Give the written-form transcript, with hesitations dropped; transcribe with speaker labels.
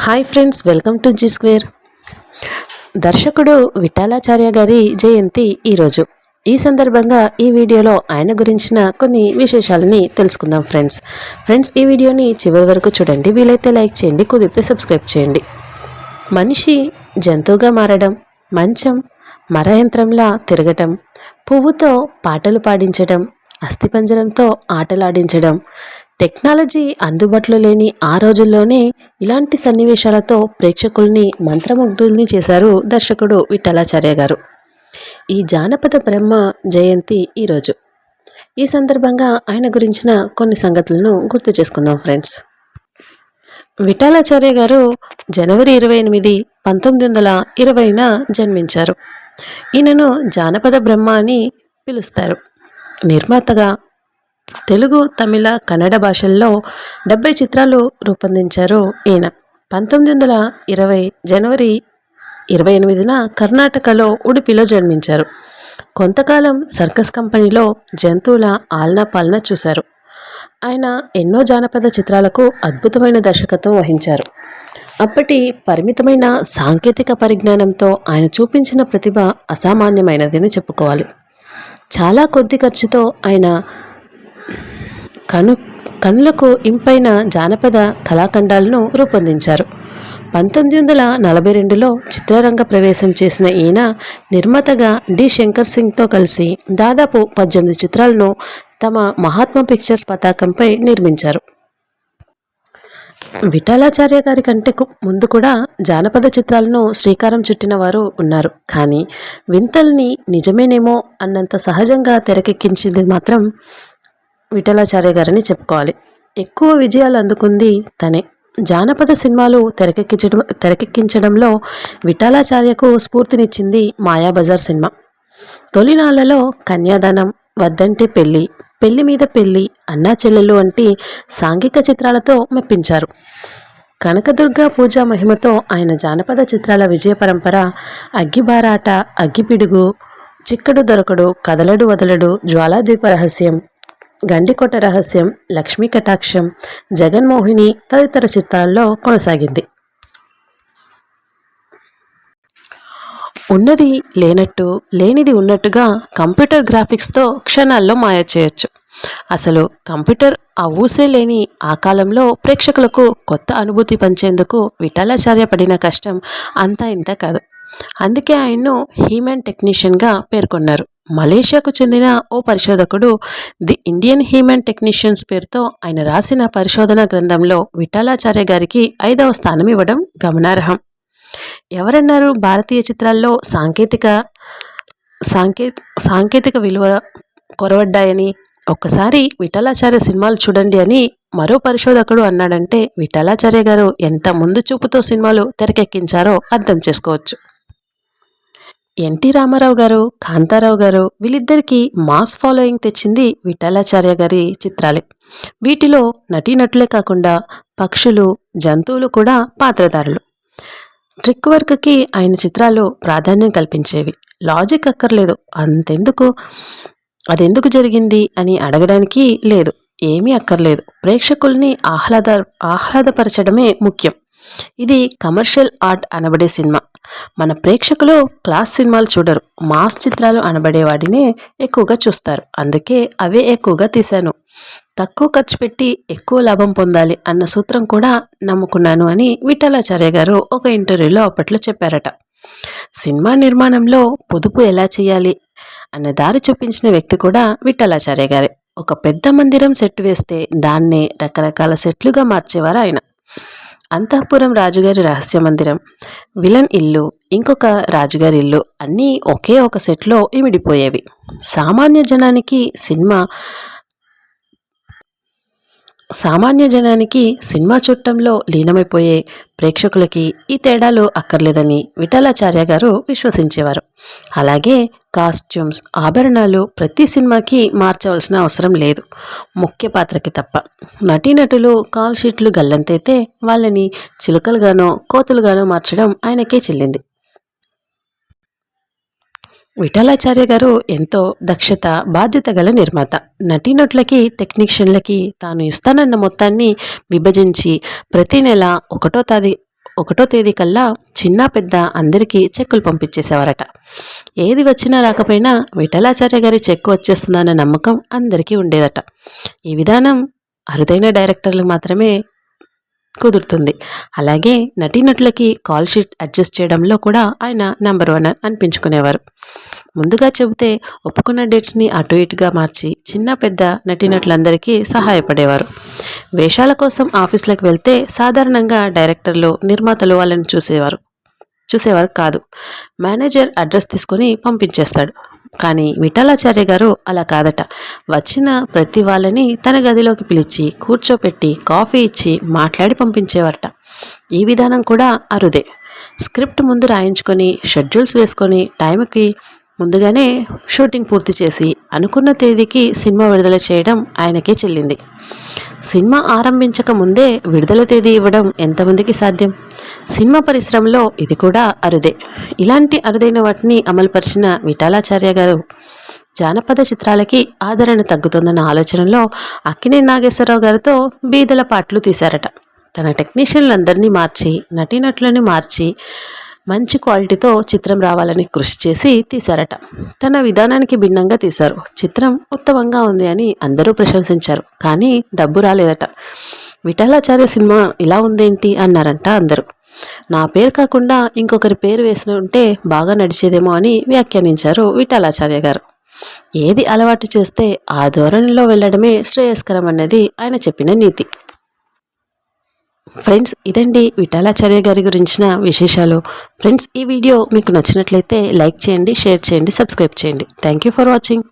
Speaker 1: Hi friends, welcome to Zee square. దర్శకుడు విఠలాచార్య గారి జయంతి ఈరోజు. ఈ సందర్భంగా ఈ వీడియోలో ఆయన గురించిన కొన్ని విశేషాలని తెలుసుకుందాం ఫ్రెండ్స్ ఈ వీడియోని చివరి వరకు చూడండి. వీలైతే లైక్ చేయండి, కుదిరితే సబ్స్క్రైబ్ చేయండి. మనిషి జంతువుగా మారడం, మంచం మరయంత్రంలా తిరగటం, పువ్వుతో పాటలు పాడించడం, అస్థిపంజరంతో ఆటలాడించడం, టెక్నాలజీ అందుబాటులో లేని ఆ రోజుల్లోనే ఇలాంటి సన్నివేశాలతో ప్రేక్షకుల్ని మంత్రముగ్ధుల్ని చేశారు దర్శకుడు విఠలాచార్య గారు. ఈ జానపద బ్రహ్మ జయంతి ఈరోజు. ఈ సందర్భంగా ఆయన గురించిన కొన్ని సంగతులను గుర్తు చేసుకుందాం ఫ్రెండ్స్. విఠలాచార్య గారు జనవరి 28, 1920న జన్మించారు. ఈయనను జానపద బ్రహ్మ అని పిలుస్తారు. నిర్మాతగా తెలుగు, తమిళ, కన్నడ భాషల్లో 70 చిత్రాలు రూపొందించారు ఈయన. 1920 జనవరి 28న కర్ణాటకలో ఉడిపిలో జన్మించారు. కొంతకాలం సర్కస్ కంపెనీలో జంతువుల ఆలనా పాలన చూశారు. ఆయన ఎన్నో జానపద చిత్రాలకు అద్భుతమైన దర్శకత్వం వహించారు. అప్పటి పరిమితమైన సాంకేతిక పరిజ్ఞానంతో ఆయన చూపించిన ప్రతిభ అసామాన్యమైనదని చెప్పుకోవాలి. చాలా కొద్ది ఖర్చుతో ఆయన కనులకు ఇంపైన జానపద కళాఖండాలను రూపొందించారు. 1942లో చిత్రరంగ ప్రవేశం చేసిన ఈయన నిర్మాతగా డి శంకర్ సింగ్తో కలిసి దాదాపు 18 చిత్రాలను తమ మహాత్మా పిక్చర్స్ పతాకంపై నిర్మించారు. విఠలాచార్య గారి కంటే ముందు కూడా జానపద చిత్రాలను శ్రీకారం చుట్టిన వారు ఉన్నారు. కానీ వింతల్ని నిజమేనేమో అన్నంత సహజంగా తెరకెక్కించింది మాత్రం విఠలాచార్య గారని చెప్పుకోవాలి. ఎక్కువ విజయాలు అందుకుంది తనే. జానపద సినిమాలు తెరకెక్కించడంలో విఠలాచార్యకు స్ఫూర్తినిచ్చింది మాయాబజార్ సినిమా. తొలినాళ్లలో కన్యాదానం, వద్దంటే పెళ్లి, పెళ్లి మీద పెళ్లి, అన్నా చెల్లెలు వంటి సాంఘిక చిత్రాలతో మెప్పించారు. కనకదుర్గ పూజ మహిమతో ఆయన జానపద చిత్రాల విజయ పరంపర అగ్గిబారాట, అగ్గిపిడుగు, చిక్కడు దొరకడు, కదలడు వదలడు, జ్వాలాద్వీప రహస్యం, గండికోట రహస్యం, లక్ష్మీ కటాక్షం, జగన్మోహిని తదితర చిత్రాల్లో కొనసాగింది. ఉన్నది లేనట్టు, లేనిది ఉన్నట్టుగా కంప్యూటర్ గ్రాఫిక్స్తో క్షణాల్లో మాయ చేయొచ్చు. అసలు కంప్యూటర్ ఆ ఊసే లేని ఆ కాలంలో ప్రేక్షకులకు కొత్త అనుభూతి పంచేందుకు విఠలాచార్య పడిన కష్టం అంతా ఇంత కాదు. అందుకే ఆయన్ను హ్యూమన్ టెక్నీషియన్గా పేర్కొన్నారు. మలేషియాకు చెందిన ఓ పరిశోధకుడు ది ఇండియన్ హ్యూమన్ టెక్నీషియన్స్ పేరుతో ఆయన రాసిన పరిశోధన గ్రంథంలో విఠలాచార్య గారికి 5వ స్థానం ఇవ్వడం గమనార్హం. ఎవరన్నారు భారతీయ చిత్రాల్లో సాంకేతిక విలువ కొరవడ్డాయని? ఒక్కసారి విఠలాచార్య సినిమాలు చూడండి అని మరో పరిశోధకుడు అన్నాడంటే విఠలాచార్య గారు ఎంత ముందు చూపుతో సినిమాలు తెరకెక్కించారో అర్థం చేసుకోవచ్చు. ఎన్టీ రామారావు గారు, కాంతారావు గారు వీళ్ళిద్దరికీ మాస్ ఫాలోయింగ్ తెచ్చింది విఠలాచార్య గారి చిత్రాలే. వీటిలో నటీనటులే కాకుండా పక్షులు, జంతువులు కూడా పాత్రధారులు. ట్రిక్ వర్క్కి ఆయన చిత్రాలు ప్రాధాన్యం కల్పించేవి. లాజిక్ అక్కర్లేదు, అదెందుకు జరిగింది అని అడగడానికి లేదు, ఏమీ అక్కర్లేదు. ప్రేక్షకుల్ని ఆహ్లాదపరచడమే ముఖ్యం. ఇది కమర్షియల్ ఆర్ట్ అనబడే సినిమా. మన ప్రేక్షకులు క్లాస్ సినిమాలు చూడరు, మాస్ చిత్రాలు అనబడే వాటినే ఎక్కువగా చూస్తారు. అందుకే అవే ఎక్కువగా తీశాను. తక్కువ ఖర్చు పెట్టి ఎక్కువ లాభం పొందాలి అన్న సూత్రం కూడా నమ్ముకున్నాను అని విఠలాచార్య గారు ఒక ఇంటర్వ్యూలో అప్పట్లో చెప్పారట. సినిమా నిర్మాణంలో పొదుపు ఎలా చేయాలి అన్న దారి చూపించిన వ్యక్తి కూడా విఠలాచార్య గారే. ఒక పెద్ద మందిరం సెట్ వేస్తే దాన్నే రకరకాల సెట్లుగా మార్చేవారు ఆయన. అంతఃపురం రాజుగారి రహస్య మందిరం, విలన్ ఇల్లు, ఇంకొక రాజుగారి ఇల్లు అన్నీ ఒకే ఒక సెట్లో ఇమిడిపోయేవి. సామాన్య జనానికి సినిమా చూడటంలో లీనమైపోయే ప్రేక్షకులకి ఈ తేడాలు అక్కర్లేదని విఠలాచార్య గారు విశ్వసించేవారు. అలాగే కాస్ట్యూమ్స్, ఆభరణాలు ప్రతి సినిమాకి మార్చవలసిన అవసరం లేదు, ముఖ్య పాత్రకి తప్ప. నటీనటులు కాల్ షీట్లు గల్లంతైతే వాళ్ళని చిలుకలుగానో కోతులుగానో మార్చడం ఆయనకే చెల్లింది. విఠలాచార్య గారు ఎంతో దక్షత, బాధ్యత గల నిర్మాత. నటీనటులకి, టెక్నీషియన్లకి తాను ఇస్తానన్న మొత్తాన్ని విభజించి ప్రతి నెల 1వ తేదీ కల్లా చిన్న పెద్ద అందరికీ చెక్కులు పంపించేసేవారట. ఏది వచ్చినా రాకపోయినా విఠలాచార్య గారి చెక్కు వచ్చేస్తుందన్న నమ్మకం అందరికీ ఉండేదట. ఈ విధానం అరుదైన డైరెక్టర్లకు మాత్రమే కుదురుతుంది. అలాగే నటీనటులకి కాల్ షీట్ అడ్జస్ట్ చేయడంలో కూడా ఆయన నెంబర్ 1 అనిపించుకునేవారు. ముందుగా చెబితే ఒప్పుకున్న డేట్స్ని అటు ఇటుగా మార్చి చిన్న పెద్ద నటీనటులందరికీ సహాయపడేవారు. వేషాల కోసం ఆఫీసులకు వెళ్తే సాధారణంగా డైరెక్టర్లు, నిర్మాతలు వాళ్ళని చూసేవారు కాదు. మేనేజర్ అడ్రస్ తీసుకొని పంపించేస్తాడు. కానీ విఠలాచార్య గారు అలా కాదట. వచ్చిన ప్రతి వాళ్ళని తన గదిలోకి పిలిచి కూర్చోపెట్టి కాఫీ ఇచ్చి మాట్లాడి పంపించేవారట. ఈ విధానం కూడా అరుదే. స్క్రిప్ట్ ముందు రాయించుకొని షెడ్యూల్స్ వేసుకొని టైంకి ముందుగానే షూటింగ్ పూర్తి చేసి అనుకున్న తేదీకి సినిమా విడుదల చేయడం ఆయనకే చెల్లింది. సినిమా ఆరంభించక ముందే విడుదల తేదీ ఇవ్వడం ఎంతమందికి సాధ్యం? సినిమా పరిశ్రమలో ఇది కూడా అరుదే. ఇలాంటి అరుదైన వాటిని అమలుపరిచిన విఠలాచార్య గారు జానపద చిత్రాలకి ఆదరణ తగ్గుతుందన్న ఆలోచనలో అక్కినేని నాగేశ్వరరావు గారితో బీదల పాటలు తీశారట. తన టెక్నీషియన్లందరినీ మార్చి నటీనటులను మార్చి మంచి క్వాలిటీతో చిత్రం రావాలని కృషి చేసి తీశారట. తన విధానానికి భిన్నంగా తీశారు. చిత్రం ఉత్తమంగా ఉంది అని అందరూ ప్రశంసించారు. కానీ డబ్బు రాలేదట. విఠలాచార్య సినిమా ఇలా ఉందేంటి అన్నారంట అందరూ. నా పేరు కాకుండా ఇంకొకరి పేరు వేసిన ఉంటే బాగా నడిచేదేమో అని వ్యాఖ్యానించారు విఠలాచార్య గారు. ఏది అలవాటు చేస్తే ఆ ధోరణిలో వెళ్ళడమే శ్రేయస్కరం అన్నది ఆయన చెప్పిన నీతి. ఫ్రెండ్స్, ఇదండి విఠలాచార్య గారి గురించిన విశేషాలు. ఫ్రెండ్స్, ఈ వీడియో మీకు నచ్చినట్లయితే లైక్ చేయండి, షేర్ చేయండి, సబ్స్క్రైబ్ చేయండి. Thank you for watching.